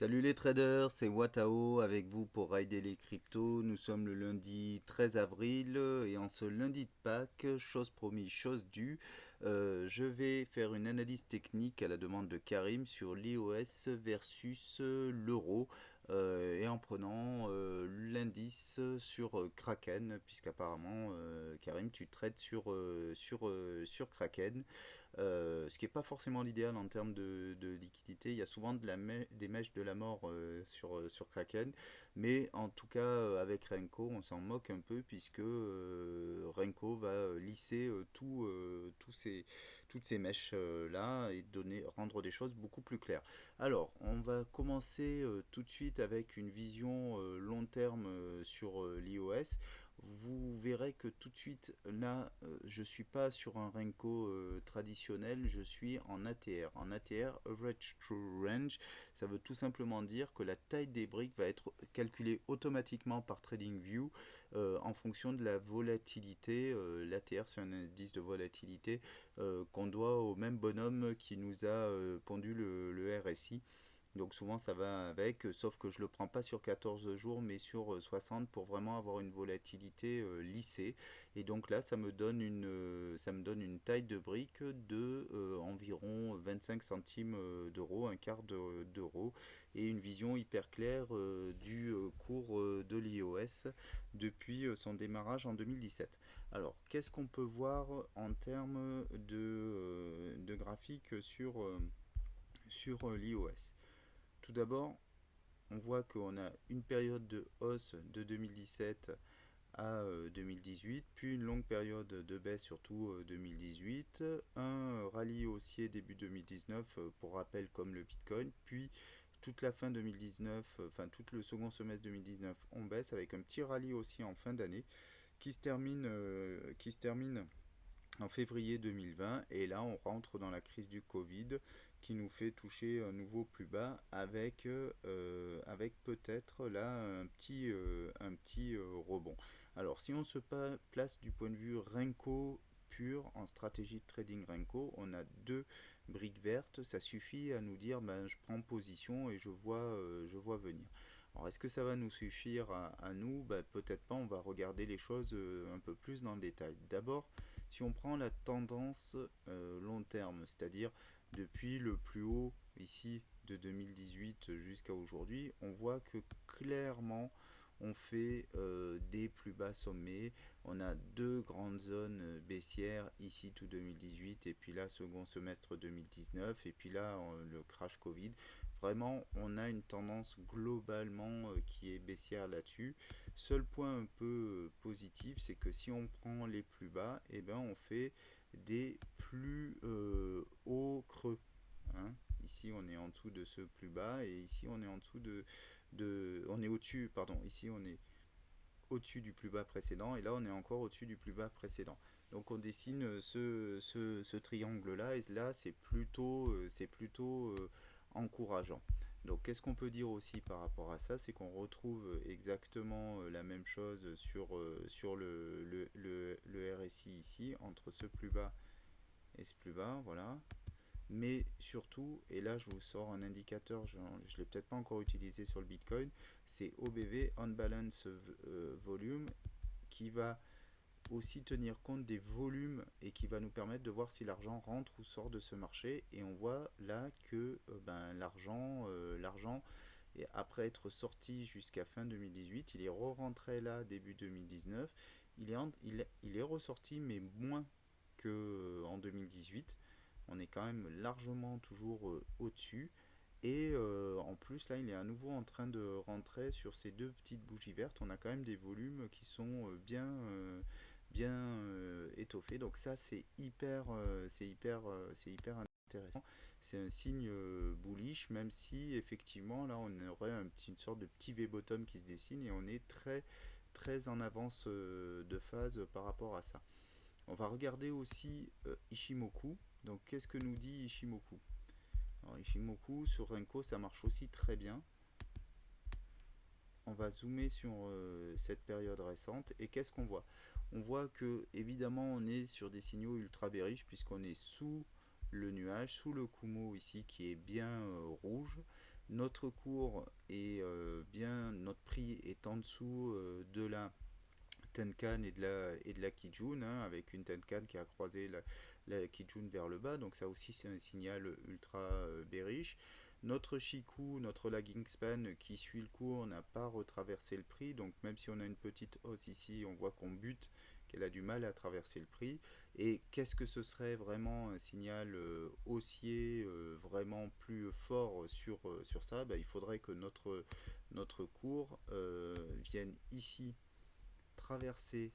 Salut les traders, c'est Watao avec vous pour Rider les cryptos. Nous sommes le lundi 13 avril et en ce lundi de Pâques, chose promise, chose due, je vais faire une analyse technique à la demande de Karim sur l'IOS versus l'euro et en prenant l'indice sur Kraken puisqu'apparemment Karim tu traites sur Kraken. Ce qui n'est pas forcément l'idéal en termes de liquidité. Il y a souvent des mèches de la mort sur Kraken, mais en tout cas avec Renko, on s'en moque un peu puisque Renko va lisser toutes ces mèches là et rendre des choses beaucoup plus claires. Alors, on va commencer tout de suite avec une vision long terme sur l'IOS. Vous verrez que tout de suite là, je suis pas sur un Renko traditionnel, je suis en ATR. En ATR, Average True Range, ça veut tout simplement dire que la taille des briques va être calculée automatiquement par TradingView en fonction de la volatilité. L'ATR, c'est un indice de volatilité qu'on doit au même bonhomme qui nous a pondu le RSI. Donc souvent ça va avec, sauf que je le prends pas sur 14 jours mais sur 60 pour vraiment avoir une volatilité lissée. Et donc là ça me donne une taille de brique de environ 25 centimes d'euros, un quart d'euro et une vision hyper claire du cours de l'IOS depuis son démarrage en 2017. Alors qu'est-ce qu'on peut voir en termes de graphique sur l'IOS? Tout d'abord, on voit qu'on a une période de hausse de 2017 à 2018, puis une longue période de baisse, surtout 2018, un rallye haussier début 2019, pour rappel comme le Bitcoin, puis toute la fin 2019, enfin tout le second semestre 2019, on baisse avec un petit rallye haussier en fin d'année qui se termine en février 2020 et là on rentre dans la crise du Covid qui nous fait toucher un nouveau plus bas avec peut-être là un petit rebond. Alors si on se place du point de vue Renko pur en stratégie de trading Renko, on a deux briques vertes, ça suffit à nous dire ben, je prends position et je vois venir. Alors est-ce que ça va nous suffire à nous? Ben, peut-être pas, on va regarder les choses un peu plus dans le détail. D'abord, si on prend la tendance long terme, c'est-à-dire depuis le plus haut ici de 2018 jusqu'à aujourd'hui, on voit que clairement on fait des plus bas sommets. On a deux grandes zones baissières ici tout 2018 et puis là second semestre 2019 et puis là le crash Covid. Vraiment, on a une tendance globalement qui est baissière là-dessus. Seul point un peu positif, c'est que si on prend les plus bas, et ben on fait des plus hauts creux. Hein. Ici, on est en dessous de ce plus bas et ici, on est en dessous on est au-dessus, pardon, ici, on est au-dessus du plus bas précédent et là, on est encore au-dessus du plus bas précédent. Donc, on dessine ce triangle-là et là, c'est plutôt encourageant. Donc, qu'est-ce qu'on peut dire aussi par rapport à ça? C'est qu'on retrouve exactement la même chose sur le RSI ici, entre ce plus bas et ce plus bas, voilà. Mais surtout, et là je vous sors un indicateur, je ne l'ai peut-être pas encore utilisé sur le Bitcoin, c'est OBV, On Balance Volume, qui va aussi tenir compte des volumes et qui va nous permettre de voir si l'argent rentre ou sort de ce marché. Et on voit là que ben, l'argent, après être sorti jusqu'à fin 2018, il est re-rentré là début 2019. Il est ressorti mais moins qu'en 2018. On est quand même largement toujours au-dessus. Et en plus, là, il est à nouveau en train de rentrer sur ces deux petites bougies vertes. On a quand même des volumes qui sont bien étoffés. Donc ça, c'est hyper intéressant. C'est un signe bullish, même si effectivement, là, on aurait une sorte de petit V-bottom qui se dessine et on est très en avance de phase par rapport à ça. On va regarder aussi Ishimoku. Donc qu'est-ce que nous dit Ishimoku? Alors Ishimoku sur Renko ça marche aussi très bien. On va zoomer sur cette période récente et qu'est-ce qu'on voit? On voit que évidemment on est sur des signaux ultra bearish puisqu'on est sous le nuage, sous le Kumo ici qui est bien rouge. Notre cours est bien, notre prix est en dessous de la Tenkan et de la Kijun, hein, avec une Tenkan qui a croisé la Kijun vers le bas, donc ça aussi c'est un signal ultra bearish. Notre Shiku, notre lagging span qui suit le cours n'a pas retraversé le prix, donc même si on a une petite hausse ici, on voit qu'on bute, qu'elle a du mal à traverser le prix. Et qu'est-ce que ce serait vraiment un signal haussier vraiment plus fort sur ça? Il faudrait que notre cours vienne ici traverser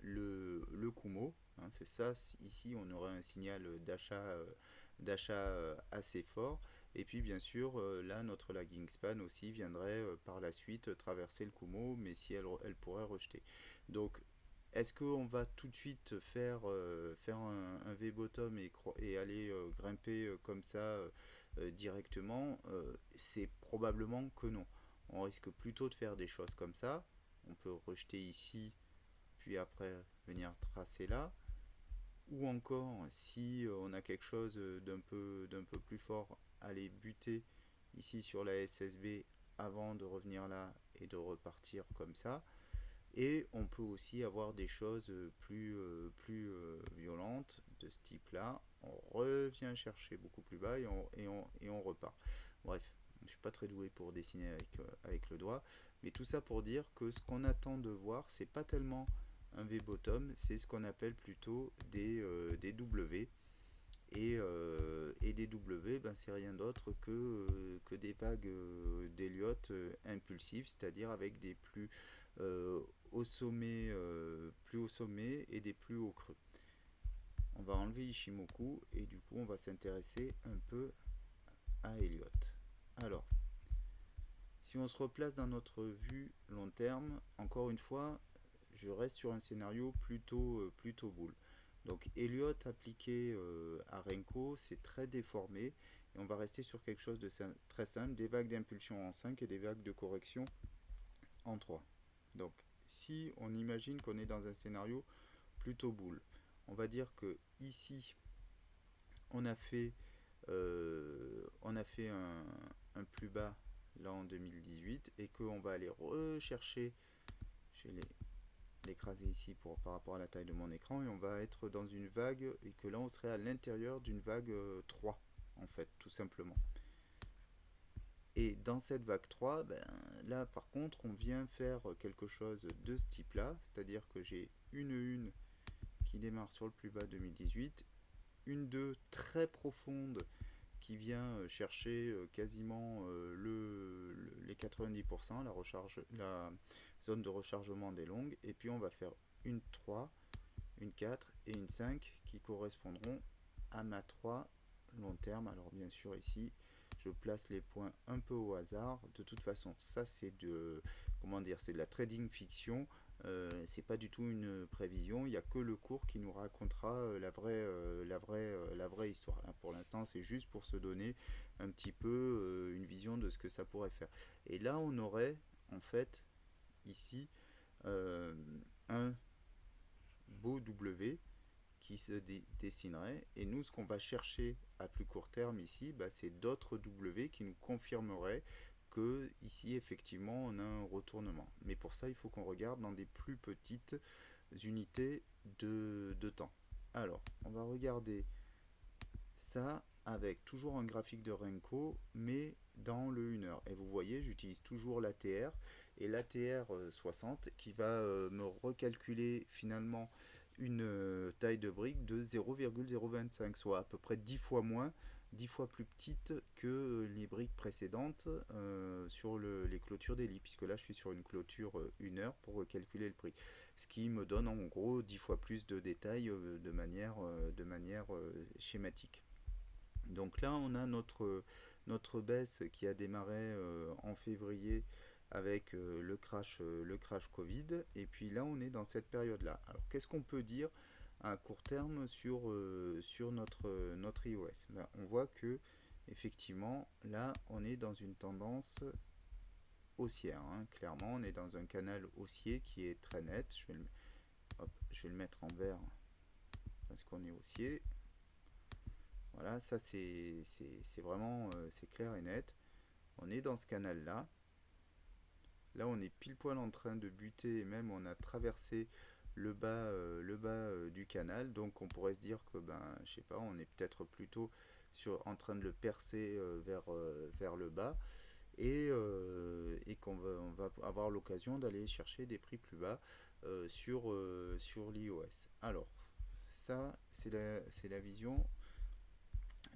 le Kumo, hein, c'est ça, ici on aurait un signal d'achat assez fort. Et puis bien sûr, là notre lagging span aussi viendrait par la suite traverser le Kumo, mais si elle pourrait rejeter. Donc est-ce qu'on va tout de suite faire un V-bottom et aller grimper comme ça directement? C'est probablement que non. On risque plutôt de faire des choses comme ça. On peut rejeter ici, puis après venir tracer là. Ou encore, si on a quelque chose d'un peu plus fort, aller buter ici sur la SSB avant de revenir là et de repartir comme ça. Et on peut aussi avoir des choses plus violentes de ce type-là. On revient chercher beaucoup plus bas et on repart. Bref, je ne suis pas très doué pour dessiner avec le doigt. Mais tout ça pour dire que ce qu'on attend de voir, c'est pas tellement un V-bottom, c'est ce qu'on appelle plutôt des W. Et des W, c'est rien d'autre que des vagues d'Elliott impulsives, c'est-à-dire avec des euh, plus haut sommet et des plus hauts creux. On va enlever Ishimoku et du coup on va s'intéresser un peu à Elliott. Alors, si on se replace dans notre vue long terme, encore une fois, je reste sur un scénario plutôt bull. Donc Elliott appliqué à Renko, c'est très déformé et on va rester sur quelque chose de très simple, des vagues d'impulsion en 5 et des vagues de correction en 3. Donc si on imagine qu'on est dans un scénario plutôt bull, on va dire que ici on a fait, un plus bas là en 2018 et qu'on va aller rechercher, je vais l'écraser ici par rapport à la taille de mon écran, et on va être dans une vague et que là on serait à l'intérieur d'une vague 3 en fait, tout simplement. Et dans cette vague 3, là par contre on vient faire quelque chose de ce type là, c'est-à-dire que j'ai une qui démarre sur le plus bas 2018, une 2 très profonde qui vient chercher quasiment les 90%, la zone de rechargement des longues, et puis on va faire une 3, une 4 et une 5 qui correspondront à ma 3 long terme. Alors bien sûr ici je place les points un peu au hasard. De toute façon, ça c'est c'est de la trading fiction. C'est pas du tout une prévision. Il n'y a que le cours qui nous racontera la vraie histoire. Là, pour l'instant, c'est juste pour se donner un petit peu une vision de ce que ça pourrait faire. Et là, on aurait en fait ici euh, un beau W qui se dessinerait. Et nous, ce qu'on va chercher à plus court terme ici, c'est d'autres W qui nous confirmeraient que ici, effectivement, on a un retournement. Mais pour ça, il faut qu'on regarde dans des plus petites unités de temps. Alors, on va regarder ça avec toujours un graphique de Renko, mais dans le 1 heure. Et vous voyez, j'utilise toujours l'ATR et l'ATR 60 qui va me recalculer finalement une taille de brique de 0,025, soit à peu près 10 fois moins, 10 fois plus petite que les briques précédentes sur les clôtures d'Eli, puisque là je suis sur une clôture 1 heure pour recalculer le prix. Ce qui me donne en gros 10 fois plus de détails de manière schématique. Donc là, on a notre baisse qui a démarré en février avec le crash Covid. Et puis là, on est dans cette période-là. Alors, qu'est-ce qu'on peut dire à court terme sur notre iOS? On voit que, effectivement, là, on est dans une tendance haussière, hein. Clairement, on est dans un canal haussier qui est très net. Je vais le mettre en vert parce qu'on est haussier. Voilà, ça c'est vraiment c'est clair et net. on est dans ce canal là. Là, on est pile poil en train de buter, et même on a traversé le bas du canal. Donc on pourrait se dire que, ben, je sais pas, on est peut-être plutôt en train de le percer vers le bas. Et qu'on on va avoir l'occasion d'aller chercher des prix plus bas sur l'iOS. Alors, ça, c'est la vision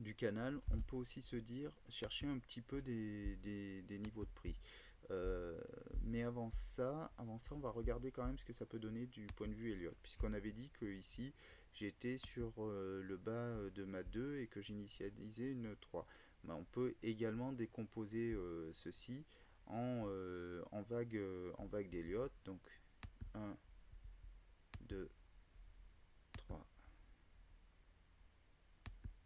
du canal. On peut aussi se dire, chercher un petit peu des niveaux de prix. Euh, mais avant ça, on va regarder quand même ce que ça peut donner du point de vue Elliott, puisqu'on avait dit que ici j'étais sur le bas de ma 2 et que j'initialisais une 3. Ben, on peut également décomposer ceci en vagues d'Elliott. Donc 1, 2, 3,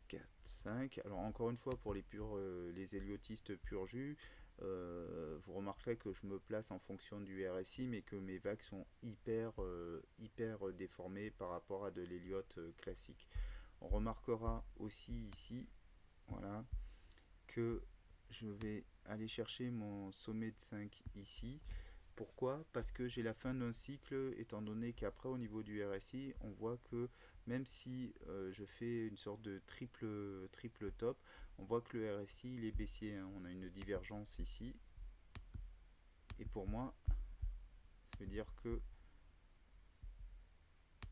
4, 5. Alors encore une fois, pour les héliotistes pur jus, vous remarquerez que je me place en fonction du RSI, mais que mes vagues sont hyper déformées par rapport à de l'héliote classique. On remarquera aussi ici, voilà, que je vais aller chercher mon sommet de 5 ici. Pourquoi? Parce que j'ai la fin d'un cycle, étant donné qu'après au niveau du RSI, on voit que même si je fais une sorte de triple top, on voit que le RSI il est baissier, hein. On a une divergence ici. Et pour moi, ça veut dire que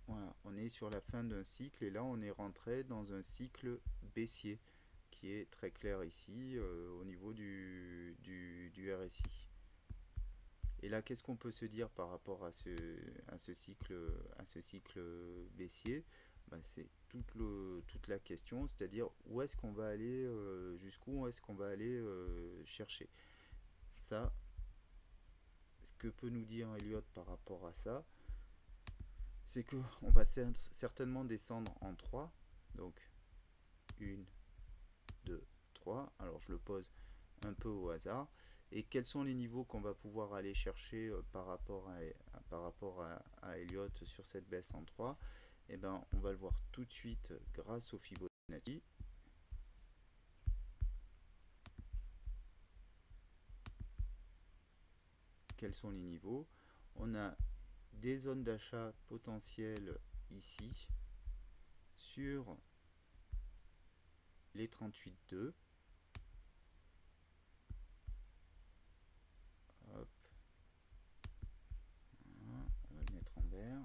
voilà, on est sur la fin d'un cycle et là on est rentré dans un cycle baissier qui est très clair ici au niveau du RSI. Et là, qu'est-ce qu'on peut se dire par rapport à ce cycle baissier? Bah, c'est toute la question, c'est-à-dire où est-ce qu'on va aller, jusqu'où est-ce qu'on va aller chercher. Ça, ce que peut nous dire Elliott par rapport à ça, c'est qu'on va certainement descendre en 3. Donc 1, 2, 3. Alors je le pose un peu au hasard. Et quels sont les niveaux qu'on va pouvoir aller chercher par rapport à Elliott sur cette baisse en 3? Eh ben, on va le voir tout de suite grâce au Fibonacci. Quels sont les niveaux? On a des zones d'achat potentielles ici sur les 38,2. Hop. Voilà, on va le mettre en vert.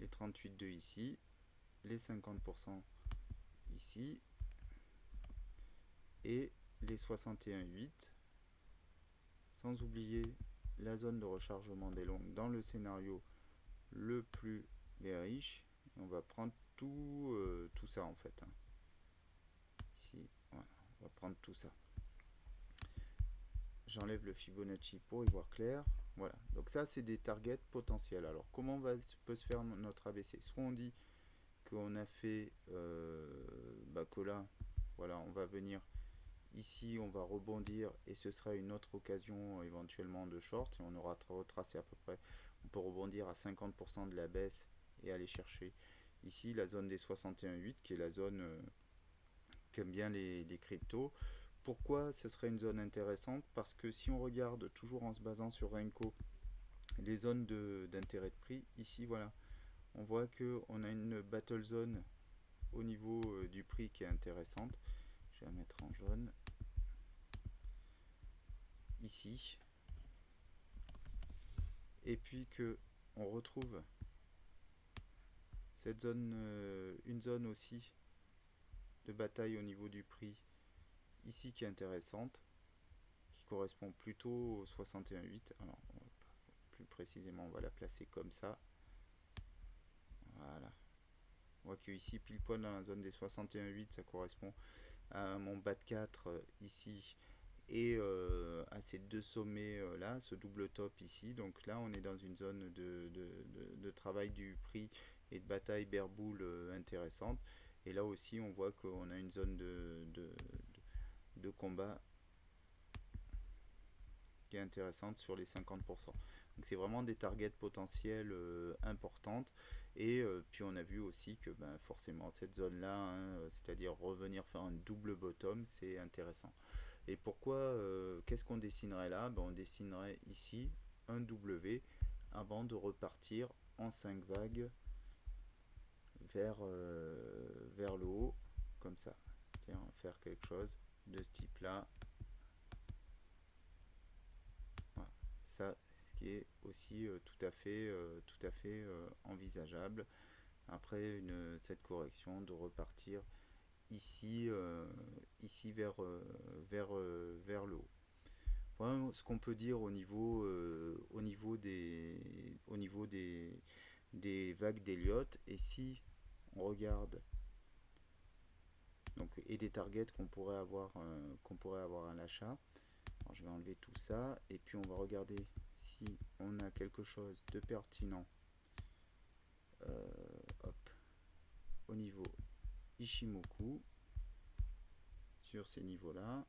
Les 38,2 ici, les 50% ici et les 61,8, sans oublier la zone de rechargement des longues dans le scénario le plus bearish. On va prendre tout ça en fait, hein. Ici, voilà, on va prendre tout ça. J'enlève le Fibonacci pour y voir clair. Voilà, donc ça c'est des targets potentiels. Alors comment peut se faire notre ABC? Soit on dit qu'on a fait que là, voilà, on va venir ici, on va rebondir et ce sera une autre occasion éventuellement de short et on aura retracé à peu près, on peut rebondir à 50% de la baisse et aller chercher ici la zone des 61,8 qui est la zone qu'aiment bien les cryptos. Pourquoi ce serait une zone intéressante? Parce que si on regarde toujours en se basant sur Renko les zones d'intérêt de prix, ici voilà, on voit qu'on a une battle zone au niveau du prix qui est intéressante. Je vais la mettre en jaune. Ici. Et puis que on retrouve cette zone, une zone aussi de bataille au niveau du prix ici qui est intéressante, qui correspond plutôt au 61,8. Alors plus précisément on va la placer comme ça. Voilà. On voit que ici pile poil dans la zone des 61,8 ça correspond à mon bas de 4 ici et à ces deux sommets là, ce double top ici. Donc là on est dans une zone de travail du prix et de bataille bear bull intéressante. Et là aussi on voit qu'on a une zone de combat qui est intéressante sur les 50%. Donc c'est vraiment des targets potentiels importantes. Et puis on a vu aussi que ben, forcément cette zone-là, hein, c'est-à-dire revenir faire un double bottom, c'est intéressant. Et pourquoi, qu'est-ce qu'on dessinerait là? Ben, on dessinerait ici un W avant de repartir en 5 vagues vers le haut, comme ça. Tiens, on va faire quelque chose de ce type-là. Voilà. Ça, ce qui est aussi tout à fait envisageable. Après cette correction, de repartir ici, vers le haut. Voilà ce qu'on peut dire au niveau des vagues d'Elliott. Et si on regarde donc, et des targets qu'on pourrait avoir à l'achat. Alors, je vais enlever tout ça et puis on va regarder si on a quelque chose de pertinent hop, au niveau Ishimoku sur ces niveaux-là.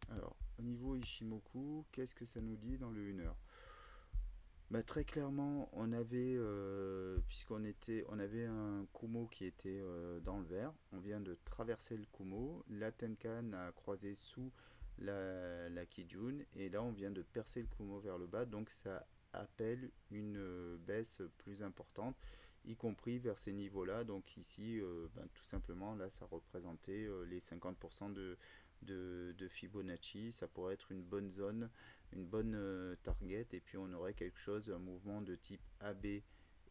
Alors, au niveau Ishimoku, qu'est-ce que ça nous dit dans le 1 heure? Bah, très clairement, on avait un Kumo qui était dans le vert. On vient de traverser le Kumo. La Tenkan a croisé sous la Kijun. Et là, on vient de percer le Kumo vers le bas. Donc, ça appelle une baisse plus importante, y compris vers ces niveaux-là. Donc, ici, ben, tout simplement, là, ça représentait les 50% de Fibonacci. Ça pourrait être une bonne zone, une bonne target, et puis on aurait quelque chose, un mouvement de type AB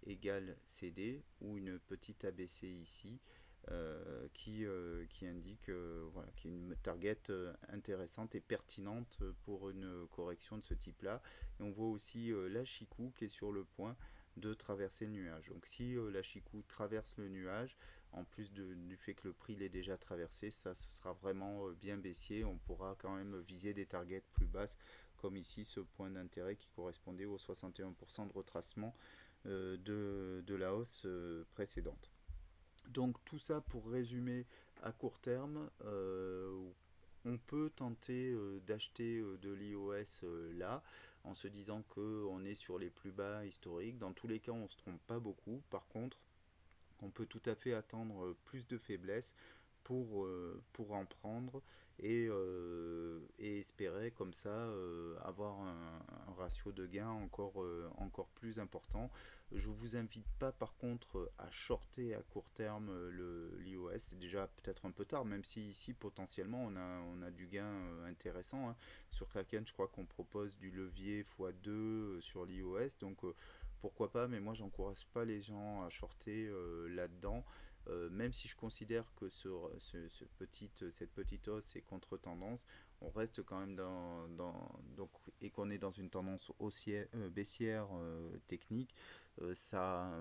égale CD ou une petite ABC ici qui indique voilà, qui est une target intéressante et pertinente pour une correction de ce type là. Et on voit aussi la Chikou qui est sur le point de traverser le nuage. Donc si la Chikou traverse le nuage, en plus du fait que le prix l'est déjà traversé, ça ce sera vraiment bien baissier. On pourra quand même viser des targets plus basses, comme ici ce point d'intérêt qui correspondait aux 61% de retracement de la hausse précédente. Donc tout ça pour résumer à court terme, on peut tenter d'acheter de l'IOS là, en se disant qu'on est sur les plus bas historiques. Dans tous les cas, on ne se trompe pas beaucoup. Par contre, on peut tout à fait attendre plus de faiblesse pour en prendre et espérer comme ça avoir un ratio de gain encore plus important. Je ne vous invite pas par contre à shorter à court terme l'IOS, c'est déjà peut-être un peu tard, même si ici potentiellement on a du gain intéressant, hein. Sur Kraken, je crois qu'on propose du levier x2 sur l'IOS, donc pourquoi pas, mais moi j'encourage pas les gens à shorter là-dedans. Même si je considère que cette petite hausse est contre-tendance, on reste quand même donc, et qu'on est dans une tendance baissière technique, ça,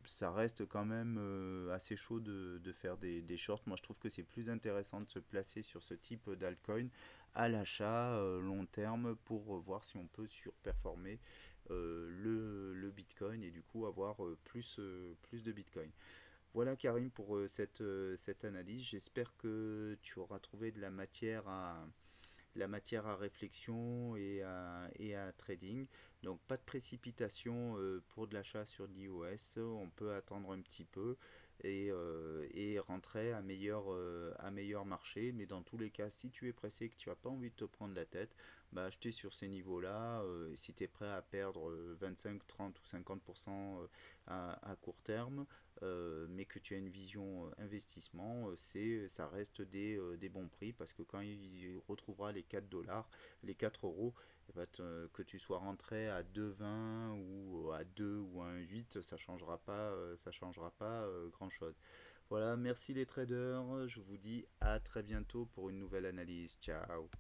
ça reste quand même assez chaud de faire des shorts. Moi je trouve que c'est plus intéressant de se placer sur ce type d'altcoin à l'achat long terme pour voir si on peut surperformer le Bitcoin et du coup avoir plus de Bitcoin. Voilà Karim pour cette analyse. J'espère que tu auras trouvé la matière à réflexion et à trading. Donc pas de précipitation pour de l'achat sur d'iOS. On peut attendre un petit peu et rentrer à meilleur marché. Mais dans tous les cas, si tu es pressé et que tu n'as pas envie de te prendre la tête, bah, acheter sur ces niveaux-là. Si tu es prêt à perdre 25, 30 ou 50% à court terme, mais que tu as une vision investissement, ça reste des bons prix parce que quand il retrouvera les 4 dollars, les 4 euros, eh ben, que tu sois rentré à 2,20 ou à 2 ou à 1,8, ça changera pas grand chose. Voilà, merci les traders, je vous dis à très bientôt pour une nouvelle analyse. Ciao.